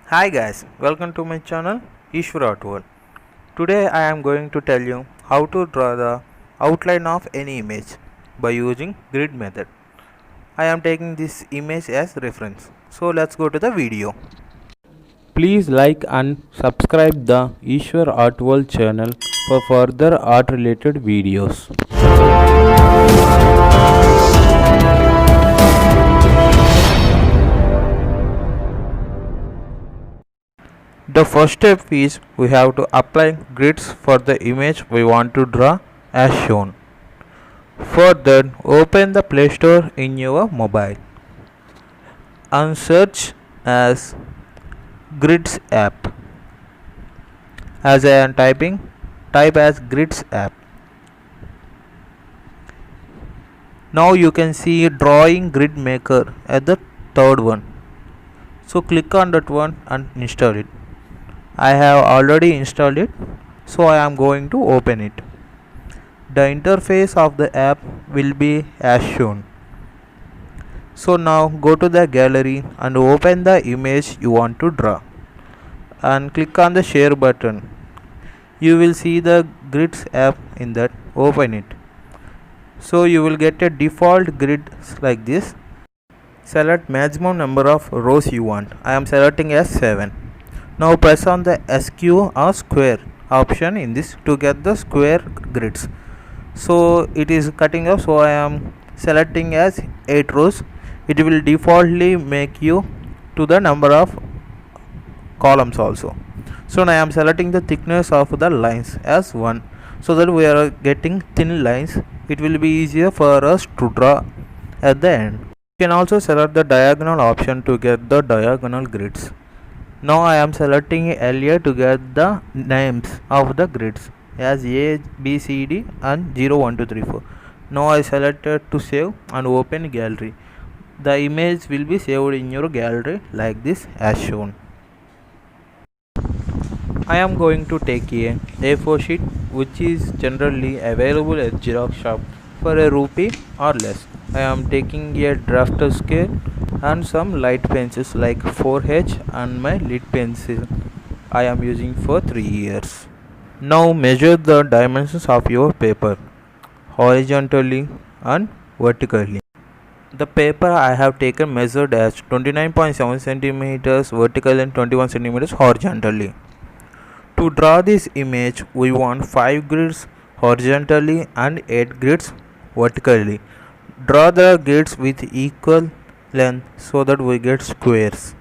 Hi guys, welcome to my channel Ishwar Artworld. Today I am going to tell you how to draw the outline of any image by using grid method. I am taking this image as reference. So let's go to the video. Please like and subscribe the Ishwar Artworld channel for further art related videos. The first step is we have to apply grids for the image we want to draw as shown. For that, open the Play Store in your mobile and search as Grids app. As I am typing, type as Grids app. Now you can see drawing grid maker at the third one. So click on that one and install it. I have already installed it, so I am going to open it. The interface of the app will be as shown. So now go to the gallery and open the image you want to draw and click on the share button. You will see the grids app in that. Open it. So you will get a default grid like this. Select maximum number of rows you want. I am selecting as 7. Now press on the SQ or square option in this to get the square grids. So it is cutting off, so I am selecting as 8 rows. It will defaultly make you to the number of columns also. So now I am selecting the thickness of the lines as 1, so that we are getting thin lines. It will be easier for us to draw at the end. You can also select the diagonal option to get the diagonal grids. Now I am selecting LA to get the names of the grids as A, B, C, D and 0, 1, 2, 3, 4. Now I selected to save and open gallery. The image will be saved in your gallery like this as shown. I am going to take a A4 sheet which is generally available at Xerox shop for a rupee or less. I am taking a drafter scale and some light pencils like 4H and my lead pencil I am using for 3 years. Now measure the dimensions of your paper horizontally and vertically. The paper I have taken measured as 29.7 centimeters vertical and 21 centimeters horizontally. To draw this image, we want 5 grids horizontally and 8 grids vertically. Draw the grids with equal length so that we get squares.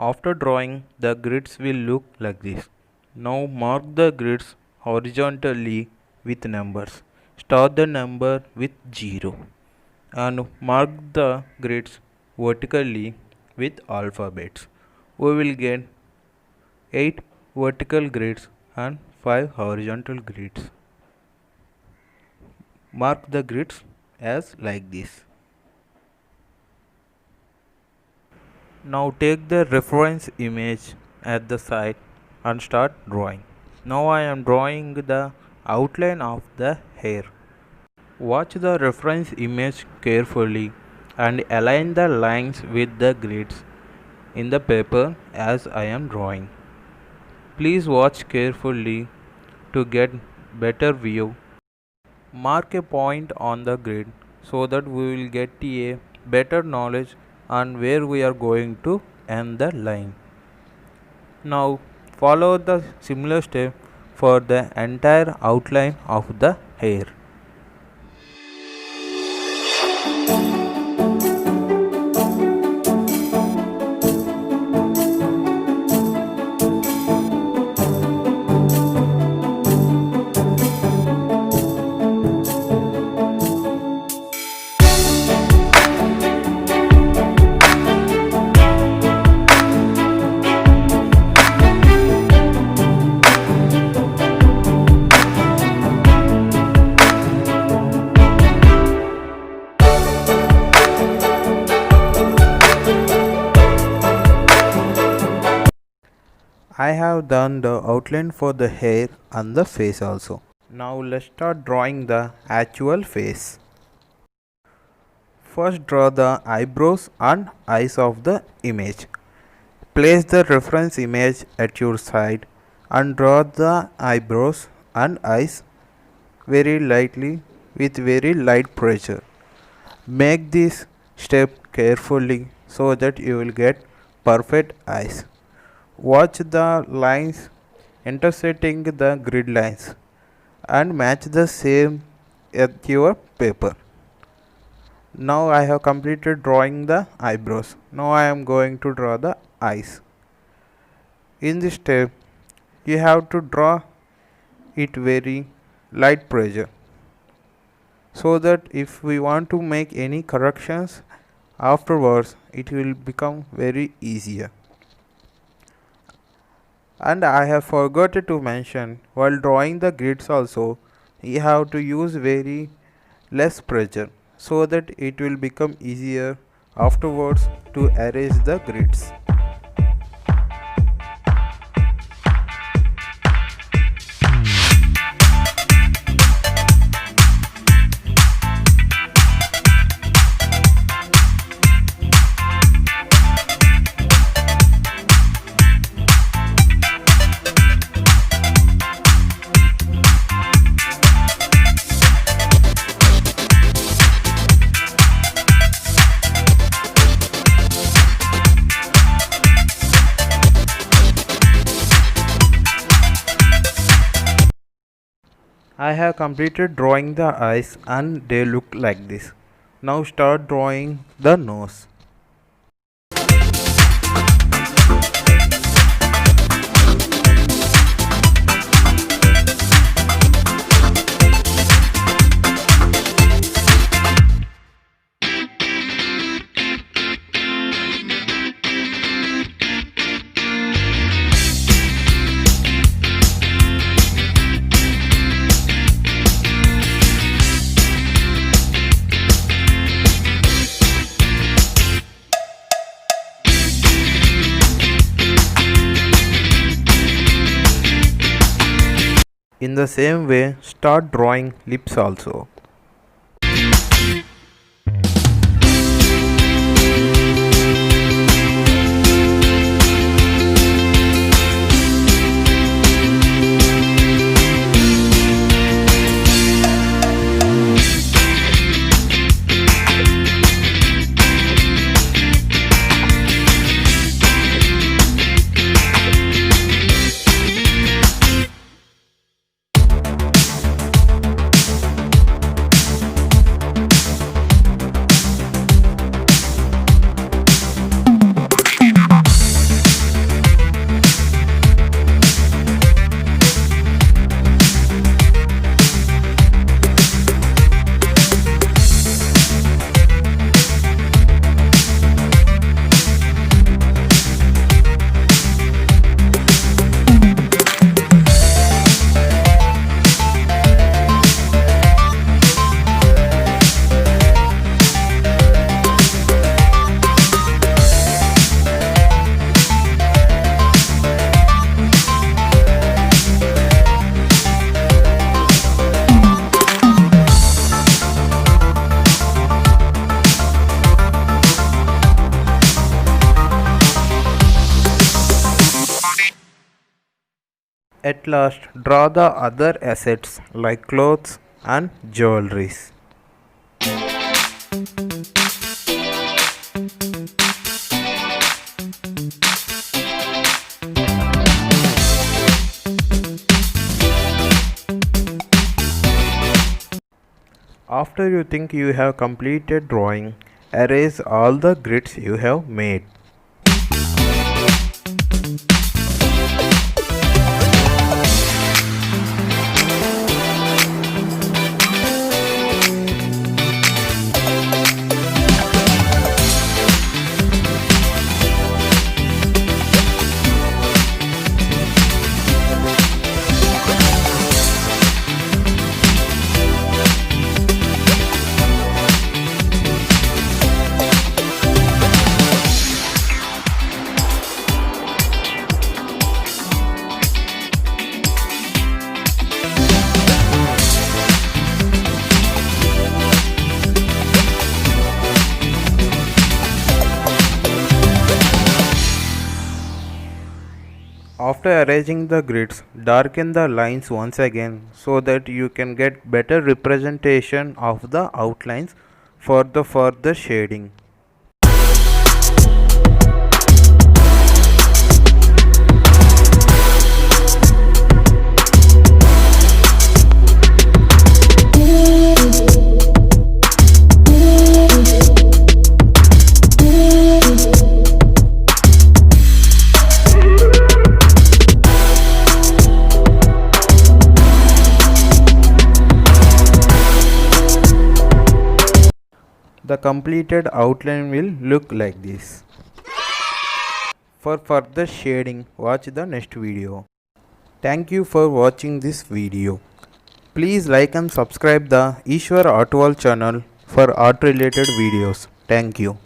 After drawing, the grids will look like this. Now mark the grids horizontally with numbers. Start the number with 0 and mark the grids vertically with alphabets. We will get 8 vertical grids and 5 horizontal grids. Mark the grids as like this. Now take the reference image at the side and start drawing. Now I am drawing the outline of the hair. Watch the reference image carefully and align the lines with the grids in the paper as I am drawing. Please watch carefully to get better view. Mark a point on the grid so that we will get a better knowledge on where we are going to end the line. Now follow the similar step for the entire outline of the hair. I have done the outline for the hair and the face also. Now let's start drawing the actual face. First draw the eyebrows and eyes of the image. Place the reference image at your side and draw the eyebrows and eyes very lightly with very light pressure. Make this step carefully so that you will get perfect eyes. Watch the lines intersecting the grid lines and match the same at your paper. Now I have completed drawing the eyebrows. Now I am going to draw the eyes. In this step you have to draw it very light pressure so that if we want to make any corrections afterwards it will become very easier. And I have forgotten to mention, while drawing the grids also you have to use very less pressure so that it will become easier afterwards to erase the grids. I have completed drawing the eyes and they look like this. Now start drawing the nose. In the same way, start drawing lips also. At last, draw the other assets like clothes and jewelries. After you think you have completed drawing, erase all the grids you have made. After arranging the grids, darken the lines once again so that you can get better representation of the outlines for the further shading. The completed outline will look like this. For further shading, watch the next video. Thank you for watching this video. Please like and subscribe the Ishwar Art Wall channel for art related videos. Thank you.